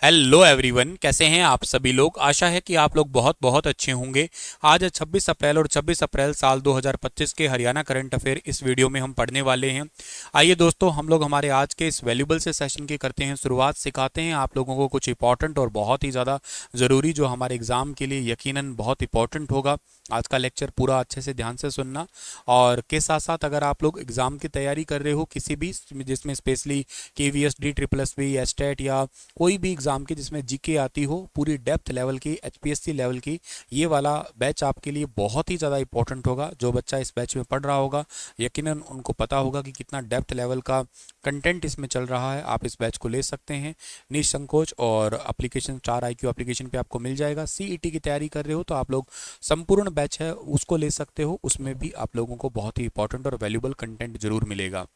Hello everyone, कैसे हैं आप सभी लोग। आशा है कि आप लोग बहुत बहुत अच्छे होंगे। आज है 26 अप्रैल और 26 अप्रैल साल 2025 के हरियाणा करंट अफेयर इस वीडियो में हम पढ़ने वाले हैं। आइए दोस्तों, हम लोग हमारे आज के इस वैल्यूबल से सेशन की करते हैं शुरुआत। सिखाते हैं आप लोगों को कुछ इंपॉर्टेंट और बहुत ही ज़्यादा ज़रूरी, जो हमारे एग्ज़ाम के लिए यकीनन बहुत इंपॉर्टेंट होगा। आज का लेक्चर पूरा अच्छे से ध्यान से सुनना। और के साथ साथ अगर आप लोग एग्ज़ाम की तैयारी कर रहे हो किसी भी, जिसमें स्पेशली KVS, DSSB, एस्टेट या कोई भी एग्ज़ाम की जिसमें जीके आती हो पूरी डेप्थ लेवल की, HPSC लेवल की, ये वाला बैच आपके लिए बहुत ही ज़्यादा इंपॉर्टेंट होगा। जो बच्चा इस बैच में पढ़ रहा होगा यकीनन उनको पता होगा कि कितना डेप्थ लेवल का कंटेंट इसमें चल रहा है। आप इस बैच को ले सकते हैं निसंकोच, और एप्लीकेशन 4 IQ एप्लीकेशन पे आपको मिल जाएगा। CET की तैयारी कर रहे हो तो आप लोग संपूर्ण बैच है उसको ले सकते हो, उसमें भी आप लोगों को बहुत ही इंपॉर्टेंट और वैल्यूबल कंटेंट जरूर मिलेगा।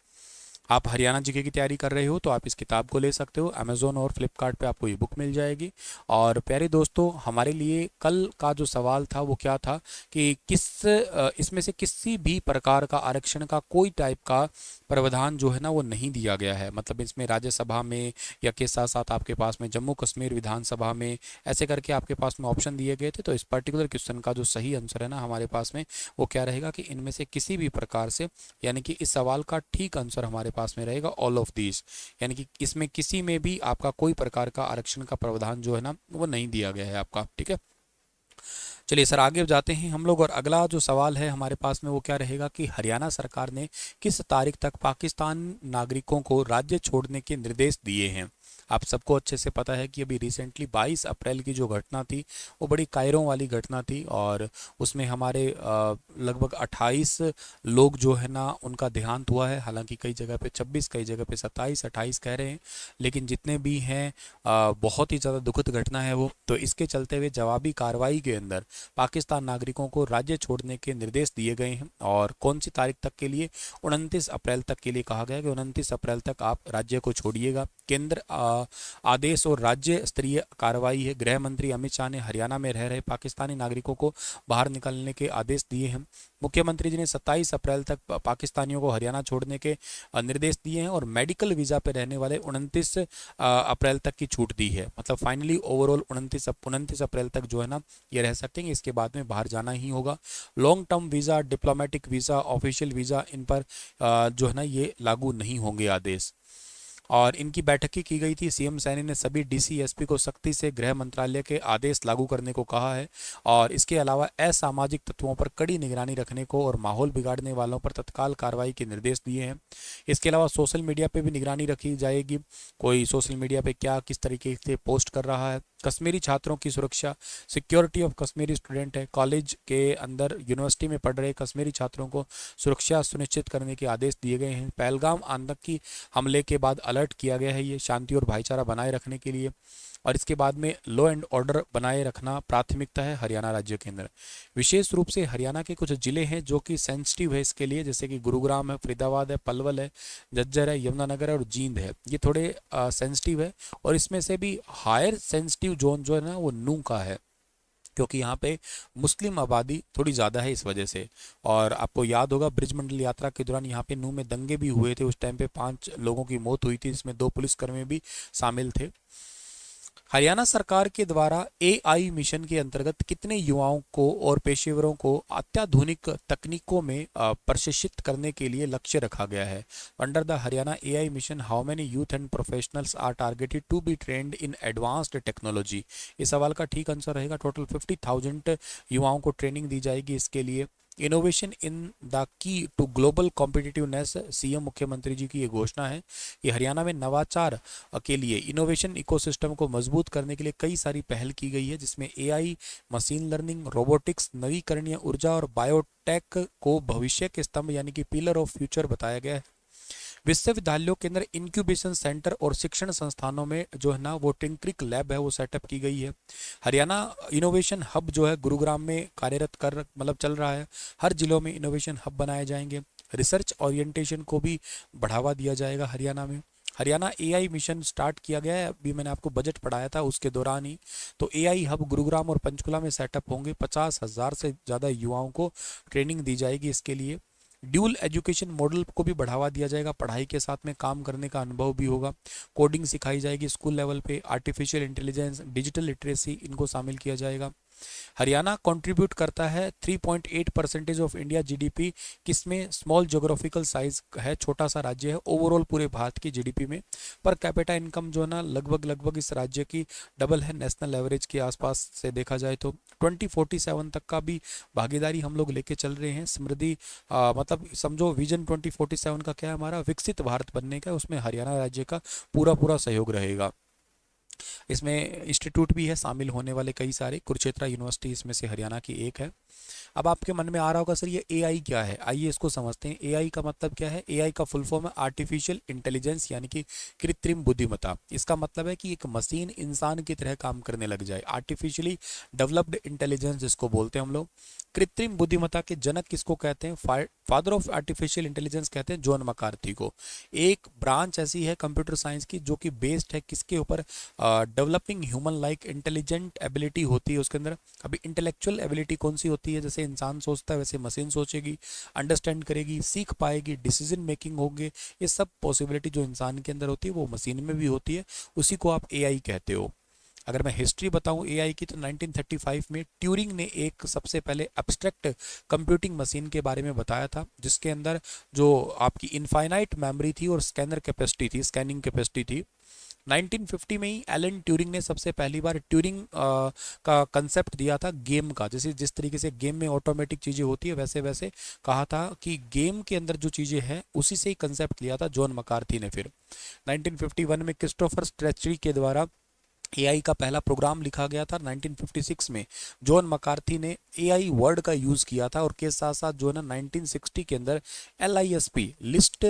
आप हरियाणा जीके की तैयारी कर रहे हो तो आप इस किताब को ले सकते हो। अमेजोन और फ्लिपकार्ट पे आपको ये बुक मिल जाएगी। और प्यारे दोस्तों, हमारे लिए कल का जो सवाल था वो क्या था कि इसमें से किसी भी प्रकार का आरक्षण का कोई टाइप का प्रावधान जो है ना वो नहीं दिया गया है। मतलब इसमें राज्यसभा में या के साथ साथ आपके पास में जम्मू कश्मीर विधानसभा में, ऐसे करके आपके पास में ऑप्शन दिए गए थे। तो इस पर्टिकुलर क्वेश्चन का जो सही आंसर है ना हमारे पास में, वो क्या रहेगा कि इनमें से किसी भी प्रकार से, यानी कि इस सवाल का ठीक आंसर हमारे पास में रहेगा ऑल ऑफ दीज। यानी कि इसमें किसी में भी आपका कोई प्रकार का आरक्षण का प्रावधान जो है ना वो नहीं दिया गया है आपका। ठीक है, चलिए सर आगे जाते हैं हम लोग। और अगला जो सवाल है हमारे पास में वो क्या रहेगा कि हरियाणा सरकार ने किस तारीख तक पाकिस्तान नागरिकों को राज्य छोड़ने के निर्देश दिए हैं। आप सबको अच्छे से पता है कि अभी रिसेंटली 22 अप्रैल की जो घटना थी वो बड़ी कायरों वाली घटना थी, और उसमें हमारे लगभग 28 लोग जो है ना उनका देहांत हुआ है। हालांकि कई जगह पे 26, कई जगह पे 27, 28 कह रहे हैं, लेकिन जितने भी हैं बहुत ही ज़्यादा दुखद घटना है वो। तो इसके चलते हुए जवाबी कार्रवाई के अंदर पाकिस्तान नागरिकों को राज्य छोड़ने के निर्देश दिए गए हैं। और कौन सी तारीख तक के लिए? 29 अप्रैल तक के लिए कहा गया कि 29 अप्रैल तक आप राज्य को छोड़िएगा। केंद्र आदेश और राज्य स्तरीय कार्रवाई है। गृह मंत्री अमित शाह ने हरियाणा में रह रहे पाकिस्तानी नागरिकों को बाहर निकलने के आदेश दिए हैं। मुख्यमंत्री जी ने 27 अप्रैल तक पाकिस्तानियों को हरियाणा छोड़ने के निर्देश दिए हैं, और मेडिकल वीज़ा पे रहने वाले 29 अप्रैल तक की छूट दी है। मतलब फाइनली ओवरऑल 29 अप्रैल तक जो है ना ये रह सकते हैं। इसके बाद में बाहर जाना ही होगा। Long term visa, diplomatic visa, official visa, इन पर जो है ना ये लागू नहीं होंगे आदेश। और इनकी बैठक की गई थी। CM सैनी ने सभी DCSP को सख्ती से गृह मंत्रालय के आदेश लागू करने को कहा है, और इसके अलावा असामाजिक तत्वों पर कड़ी निगरानी रखने को और माहौल बिगाड़ने वालों पर तत्काल कार्रवाई के निर्देश दिए हैं। इसके अलावा सोशल मीडिया पे भी निगरानी रखी जाएगी। कोई सोशल मीडिया पे क्या किस तरीके से पोस्ट कर रहा है। कश्मीरी छात्रों की सुरक्षा, सिक्योरिटी ऑफ कश्मीरी स्टूडेंट है, कॉलेज के अंदर यूनिवर्सिटी में पढ़ रहे कश्मीरी छात्रों को सुरक्षा सुनिश्चित करने के आदेश दिए गए हैं। पहलगाम आतंकी हमले के बाद अलर्ट किया गया है ये शांति और भाईचारा बनाए रखने के लिए। और इसके बाद में लॉ एंड ऑर्डर बनाए रखना प्राथमिकता है हरियाणा राज्य के अंदर। विशेष रूप से हरियाणा के कुछ जिले हैं जो कि सेंसिटिव है इसके लिए, जैसे कि गुरुग्राम है, फरीदाबाद है, पलवल है, झज्जर है, यमुनानगर है और जींद है। ये थोड़े सेंसिटिव है, और इसमें से भी हायर सेंसिटिव जोन जो है ना वो नूह का है, क्योंकि यहाँ पे मुस्लिम आबादी थोड़ी ज़्यादा है इस वजह से। और आपको याद होगा ब्रिजमंडल यात्रा के दौरान यहाँ पे नूह में दंगे भी हुए थे। उस टाइम पे 5 लोगों की मौत हुई थी, जिसमें 2 पुलिसकर्मी भी शामिल थे। हरियाणा सरकार के द्वारा AI मिशन के अंतर्गत कितने युवाओं को और पेशेवरों को अत्याधुनिक तकनीकों में प्रशिक्षित करने के लिए लक्ष्य रखा गया है? Under the Haryana AI mission, how many youth and professionals are targeted to be trained in advanced technology? इस सवाल का ठीक आंसर रहेगा टोटल 50,000 युवाओं को ट्रेनिंग दी जाएगी इसके लिए। Innovation in the key to global competitiveness, CM मुख्यमंत्री जी की ये घोषणा है कि हरियाणा में नवाचार के लिए, इनोवेशन इकोसिस्टम को मजबूत करने के लिए कई सारी पहल की गई है, जिसमें AI, मशीन लर्निंग, रोबोटिक्स, नवीकरणीय ऊर्जा और बायोटेक को भविष्य के स्तंभ यानी कि पिलर ऑफ फ्यूचर बताया गया है। विश्वविद्यालयों के अंदर इंक्यूबेशन सेंटर और शिक्षण संस्थानों में जो है ना वो टिंकरिंग लैब है वो सेटअप की गई है। हरियाणा इनोवेशन हब जो है गुरुग्राम में कार्यरत कर मतलब चल रहा है। हर जिलों में इनोवेशन हब बनाए जाएंगे। रिसर्च ओरिएंटेशन को भी बढ़ावा दिया जाएगा हरियाणा में। हरियाणा AI मिशन स्टार्ट किया गया है, अभी मैंने आपको बजट पढ़ाया था उसके दौरान ही। तो AI हब गुरुग्राम और पंचकुला में सेटअप होंगे। 50,000 से ज़्यादा युवाओं को ट्रेनिंग दी जाएगी इसके लिए। ड्यूल एजुकेशन मॉडल को भी बढ़ावा दिया जाएगा, पढ़ाई के साथ में काम करने का अनुभव भी होगा। कोडिंग सिखाई जाएगी स्कूल लेवल पे, आर्टिफिशियल इंटेलिजेंस, डिजिटल लिटरेसी, इनको शामिल किया जाएगा। हरियाणा कंट्रीब्यूट करता है 3.8% ऑफ इंडिया जीडीपी, किसमें? स्मॉल ज्योग्राफिकल साइज है, छोटा सा राज्य है ओवरऑल पूरे भारत की जीडीपी में। पर कैपिटा इनकम जो है ना लगभग इस राज्य की डबल है, नेशनल एवरेज के आसपास से देखा जाए तो 2047 तक का भी भागीदारी हम लोग लेके चल रहे हैं। समृद्धि मतलब समझो विजन 2047 का क्या है हमारा, विकसित भारत बनने का, उसमें हरियाणा राज्य का पूरा पूरा सहयोग रहेगा। इसमें इंस्टीट्यूट भी है शामिल होने वाले कई सारे, कुरुक्षेत्र यूनिवर्सिटी इसमें से हरियाणा की एक है। अब आपके मन में आ रहा होगा सर ये एआई क्या है, आइए इसको समझते हैं। एआई का मतलब क्या है? एआई का फुल फॉर्म है आर्टिफिशियल इंटेलिजेंस, यानी कि कृत्रिम बुद्धिमत्ता। इसका मतलब है कि एक मशीन इंसान की तरह काम करने लग जाए, आर्टिफिशियली डेवलप्ड इंटेलिजेंस जिसको बोलते हैं हम लोग। कृत्रिम बुद्धिमत्ता के जनक किसको कहते हैं? फादर ऑफ आर्टिफिशियल इंटेलिजेंस कहते हैं जॉन मैकार्थी को। एक ब्रांच ऐसी है कंप्यूटर साइंस की जो कि बेस्ड है किसके ऊपर? Developing human like intelligent ability होती है उसके अंदर। अभी इंटेलेक्चुअल एबिलिटी कौन सी होती है? जैसे इंसान सोचता है वैसे मशीन सोचेगी, अंडरस्टैंड करेगी, सीख पाएगी, डिसीजन मेकिंग होंगे। ये सब पॉसिबिलिटी जो इंसान के अंदर होती है वो मशीन में भी होती है, उसी को आप एआई कहते हो। अगर मैं हिस्ट्री बताऊं एआई की तो 1935 में ट्यूरिंग ने एक सबसे पहले एब्स्ट्रैक्ट कंप्यूटिंग मशीन के बारे में बताया था, जिसके अंदर जो आपकी इनफाइनाइट मेमोरी थी और स्कैनर कैपेसिटी थी, स्कैनिंग कैपेसिटी थी। 1950 में ही एलन ट्यूरिंग ने सबसे पहली बार ट्यूरिंग का कंसेप्ट दिया था गेम का। जैसे जिस तरीके से गेम में ऑटोमेटिक चीज़ें होती है वैसे वैसे कहा था कि गेम के अंदर जो चीज़ें हैं उसी से ही कंसेप्ट लिया था जॉन मैकार्थी ने। फिर 1951 में क्रिस्टोफर स्ट्रेचरी के द्वारा एआई का पहला प्रोग्राम लिखा गया था। 1956 में जॉन मैकार्थी ने एआई वर्ड का यूज़ किया था, और के साथ साथ जो है ना 1960 के अंदर LISP लिस्ट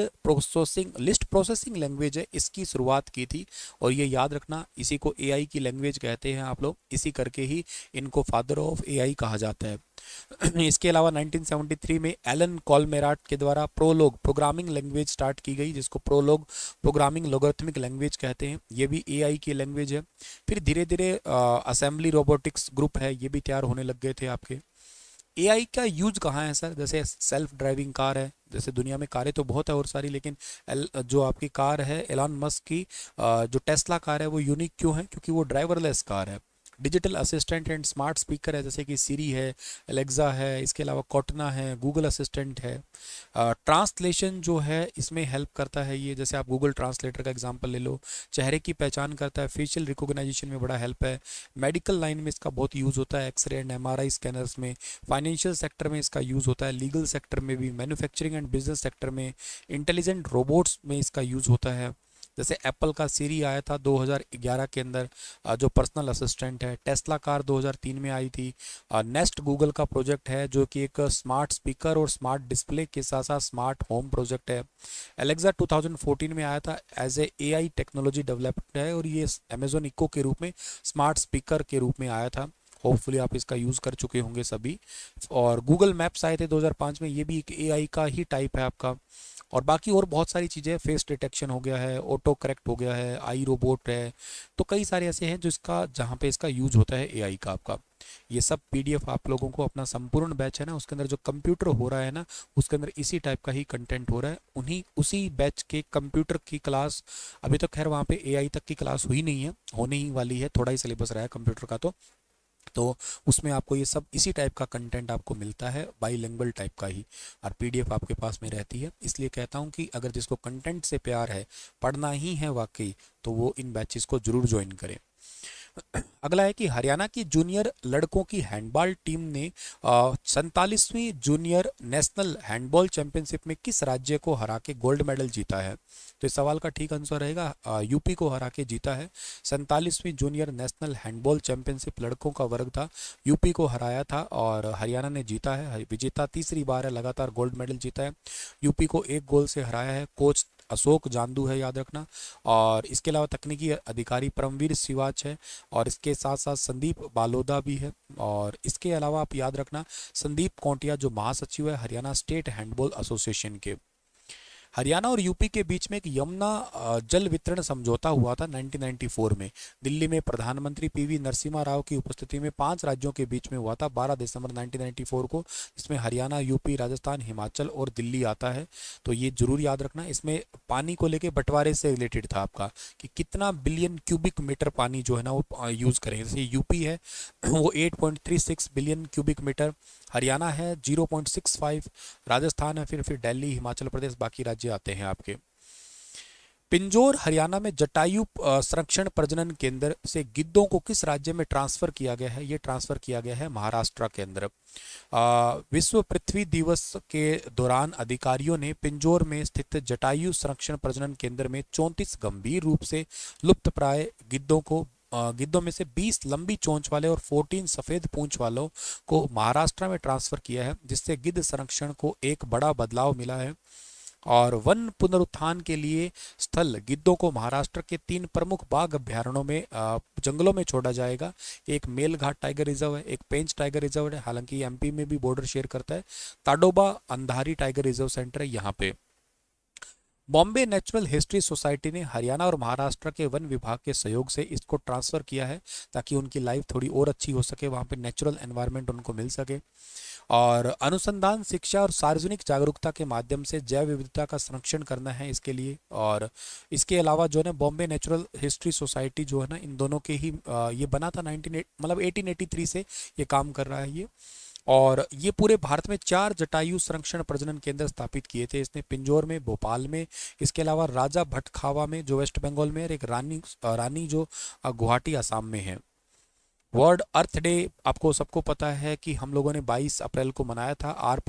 प्रोसेसिंग लैंग्वेज है, इसकी शुरुआत की थी। और ये याद रखना, इसी को एआई की लैंग्वेज कहते हैं आप लोग, इसी करके ही इनको फादर ऑफ एआई कहा जाता है। इसके अलावा 1973 में एलन कॉलमेराट के द्वारा प्रोलोग प्रोग्रामिंग लैंग्वेज स्टार्ट की गई, जिसको प्रोलोग प्रोग्रामिंग लोगरिथमिक लैंग्वेज कहते हैं। ये भी एआई की लैंग्वेज है। फिर धीरे धीरे असेंबली रोबोटिक्स ग्रुप है, ये भी तैयार होने लग गए थे आपके। एआई का यूज कहाँ है सर? जैसे सेल्फ ड्राइविंग कार है, जैसे दुनिया में कारें तो बहुत है और सारी, लेकिन जो आपकी कार है एलन मस्क की जो टेस्ला कार है वो यूनिक क्यों है? क्योंकि वो ड्राइवरलेस कार है। Digital assistant and smart speaker है, जैसे कि सीरी है, एलेक्सा है, इसके अलावा कॉर्टना है, गूगल असिस्टेंट है। ट्रांसलेशन जो है इसमें हेल्प करता है ये, जैसे आप गूगल ट्रांसलेटर का एग्जांपल ले लो। चेहरे की पहचान करता है, फेशियल रिकॉग्नाइजेशन में बड़ा हेल्प है। मेडिकल लाइन में इसका बहुत यूज़ होता है, एक्सरे एंड MRI स्कैनर्स में। फाइनेंशियल सेक्टर में इसका यूज़ होता है, लीगल सेक्टर में भी, मैन्युफैक्चरिंग एंड बिजनेस सेक्टर में, इंटेलिजेंट रोबोट्स में इसका यूज़ होता है। जैसे एप्पल का सीरी आया था 2011 के अंदर, जो पर्सनल असिस्टेंट है। टेस्ला कार 2003 में आई थी। नेस्ट गूगल का प्रोजेक्ट है जो कि एक स्मार्ट स्पीकर और स्मार्ट डिस्प्ले के साथ साथ स्मार्ट होम प्रोजेक्ट है। एलेक्सा 2014 में आया था, as a AI technology developed है, और ये अमेजोन इको के रूप में स्मार्ट स्पीकर के रूप में आया था। होपफुली आप इसका यूज़ कर चुके होंगे सभी। और गूगल मैप्स आए थे 2005 में, ये भी एक AI का ही टाइप है आपका। और बाकी और बहुत सारी चीज़ें, फेस डिटेक्शन हो गया है, ऑटो करेक्ट हो गया है, आई रोबोट है। तो कई सारे ऐसे हैं जो इसका जहाँ पे इसका यूज होता है एआई का आपका। ये सब PDF आप लोगों को अपना संपूर्ण बैच है ना, उसके अंदर जो कंप्यूटर हो रहा है ना, उसके अंदर इसी टाइप का ही कंटेंट हो रहा है। उन्हीं उसी बैच के कंप्यूटर की क्लास, अभी तो खैर वहाँ पे एआई तक की क्लास हुई नहीं है, होने ही वाली है, थोड़ा ही सिलेबस रहा है कंप्यूटर का। तो उसमें आपको ये सब इसी टाइप का कंटेंट आपको मिलता है, बाईलिंगुअल टाइप का ही, और PDF आपके पास में रहती है। इसलिए कहता हूँ कि अगर जिसको कंटेंट से प्यार है, पढ़ना ही है वाकई, तो वो इन बैचेस को जरूर ज्वाइन करें। अगला है कि हरियाणा की जूनियर लड़कों की हैंडबॉल टीम ने 47वीं जूनियर नेशनल हैंडबॉल चैंपियनशिप में किस राज्य को हरा के गोल्ड मेडल जीता है? तो इस सवाल का ठीक आंसर रहेगा यूपी को हरा के जीता है। 47वीं जूनियर नेशनल हैंडबॉल चैंपियनशिप लड़कों का वर्ग था, यूपी को हराया था और हरियाणा ने जीता है। विजेता तीसरी बार है लगातार गोल्ड मेडल जीता है। यूपी को 1 गोल से हराया है। कोच अशोक जांदू है, याद रखना। और इसके अलावा तकनीकी अधिकारी परमवीर सिवाच है, और इसके साथ साथ संदीप बालोदा भी है। और इसके अलावा आप याद रखना संदीप कोंटिया जो महासचिव है हरियाणा स्टेट हैंडबॉल एसोसिएशन के। हरियाणा और यूपी के बीच में एक यमुना जल वितरण समझौता हुआ था 1994 में, दिल्ली में प्रधानमंत्री पीवी नरसिम्हा राव की उपस्थिति में 5 राज्यों के बीच में हुआ था 12 दिसंबर 1994 को, जिसमें हरियाणा, यूपी, राजस्थान, हिमाचल और दिल्ली आता है। तो ये जरूर याद रखना। इसमें पानी को लेके बंटवारे से रिलेटेड था आपका कि कितना बिलियन क्यूबिक मीटर पानी जो है ना वो यूज करेंगे। जैसे यूपी है वो 8.36 बिलियन क्यूबिक मीटर, हरियाणा है 0.65, राजस्थान है, फिर दिल्ली, हिमाचल प्रदेश, बाकी राज्य आते हैं आपके। पिंजौर हरियाणा में जटायु संरक्षण प्रजनन केंद्र से गिद्धों को किस राज्य में ट्रांसफर किया गया है? ये ट्रांसफर किया गया है महाराष्ट्र के अंदर। विश्व पृथ्वी दिवस के दौरान अधिकारियों ने पिंजौर में स्थित जटायु संरक्षण प्रजनन केंद्र में 34 गंभीर रूप से लुप्तप्राय गिद्धों में से 20 लंबी चोंच वाले और 14 सफेद पूंछ वालों को महाराष्ट्र में ट्रांसफर किया है, जिससे गिद्ध संरक्षण को एक बड़ा बदलाव मिला है। और वन पुनरुत्थान के लिए स्थल गिद्धों को महाराष्ट्र के 3 प्रमुख बाघ अभ्यारण्यों में जंगलों में छोड़ा जाएगा। एक मेलघाट टाइगर रिजर्व है, एक पेंच टाइगर रिजर्व है, हालांकि एमपी में भी बॉर्डर शेयर करता है। Tadoba Andhari tiger reserve centre है यहाँ पे। बॉम्बे नेचुरल हिस्ट्री सोसाइटी ने हरियाणा और महाराष्ट्र के वन विभाग के सहयोग से इसको ट्रांसफर किया है ताकि उनकी लाइफ थोड़ी और अच्छी हो सके, वहाँ पे नेचुरल एनवायरनमेंट उनको मिल सके। और अनुसंधान, शिक्षा और सार्वजनिक जागरूकता के माध्यम से जैव विविधता का संरक्षण करना है इसके लिए। और इसके अलावा जो है ना बॉम्बे नेचुरल हिस्ट्री सोसाइटी जो है ना इन दोनों के ही ये बना था 1883 से ये काम कर रहा है ये। और ये पूरे भारत में 4 जटायु संरक्षण प्रजनन केंद्र स्थापित किए थे इसने, पिंजौर में, भोपाल में, इसके अलावा राजा भटखावा में जो वेस्ट बंगाल में, और एक रानी जो गुवाहाटी असम में है। वर्ल्ड अर्थ डे आपको सबको पता है कि हम लोगों ने 22 अप्रैल को मनाया था। आर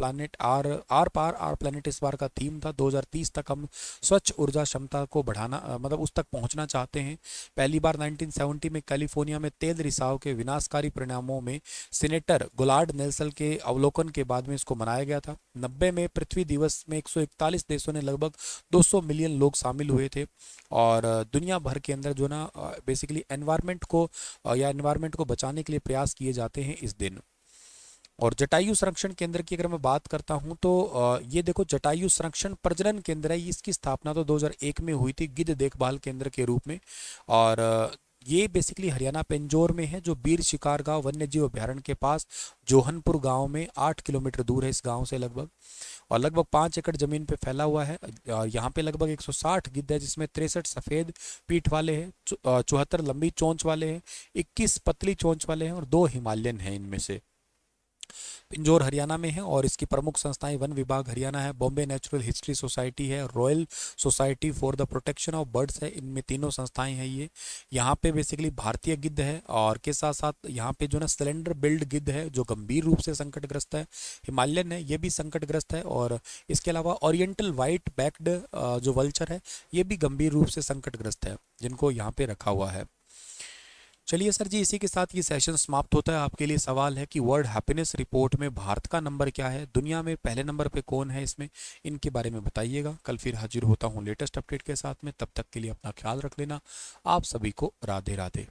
पार आर प्लानिट इस बार का थीम था। 2030 तक हम स्वच्छ ऊर्जा क्षमता को बढ़ाना मतलब उस तक पहुंचना चाहते हैं। पहली बार 1970 में कैलिफोर्निया में तेल रिसाव के विनाशकारी परिणामों में सीनेटर गोलार्ड नेल्सन के अवलोकन के बाद में इसको मनाया गया था। 90 में पृथ्वी दिवस में 141 देशों ने लगभग 200 मिलियन लोग शामिल हुए थे। और दुनिया भर के अंदर जो ना बेसिकली एनवायरनमेंट को बचाने के लिए प्रयास किए जाते हैं इस दिन। और जटायु संरक्षण केंद्र की अगर मैं बात करता हूं तो ये देखो जटायु संरक्षण प्रजनन केंद्र है। इसकी स्थापना तो 2001 में हुई थी गिद्ध देखभाल केंद्र के रूप में। और ये बेसिकली हरियाणा पिंजौर में है, जो बीर शिकार गांव वन्यजीव अभ्यारण्य के पास जोहनपुर गांव में 8 किलोमीटर दूर है इस गांव से लगभग। और लगभग 5 एकड़ जमीन पे फैला हुआ है। और यहाँ पे लगभग 160 गिद्ध है, जिसमें 63 सफेद पीठ वाले हैं, 74 लंबी चोंच वाले हैं, 21 पतली चोंच वाले हैं और 2 हिमालयन हैं इनमें से। पिंजौर हरियाणा में है और इसकी प्रमुख संस्थाएं वन विभाग हरियाणा है, बॉम्बे नेचुरल हिस्ट्री सोसाइटी है, royal society for the protection of birds है। इनमें तीनों संस्थाएं हैं ये। यहाँ पे बेसिकली भारतीय गिद्ध है और के साथ साथ यहाँ पे जो ना सिलेंडर बिल्ड गिद्ध है जो गंभीर रूप से संकटग्रस्त है। हिमालयन है, ये भी संकटग्रस्त है। और इसके अलावा ओरिएंटल व्हाइट बैक्ड जो वल्चर है ये भी गंभीर रूप से संकटग्रस्त है, जिनको यहाँ पे रखा हुआ है। चलिए सर जी, इसी के साथ ये सेशन समाप्त होता है। आपके लिए सवाल है कि वर्ल्ड हैप्पीनेस रिपोर्ट में भारत का नंबर क्या है, दुनिया में पहले नंबर पे कौन है, इसमें इनके बारे में बताइएगा। कल फिर हाजिर होता हूँ लेटेस्ट अपडेट के साथ में, तब तक के लिए अपना ख्याल रख लेना। आप सभी को राधे राधे।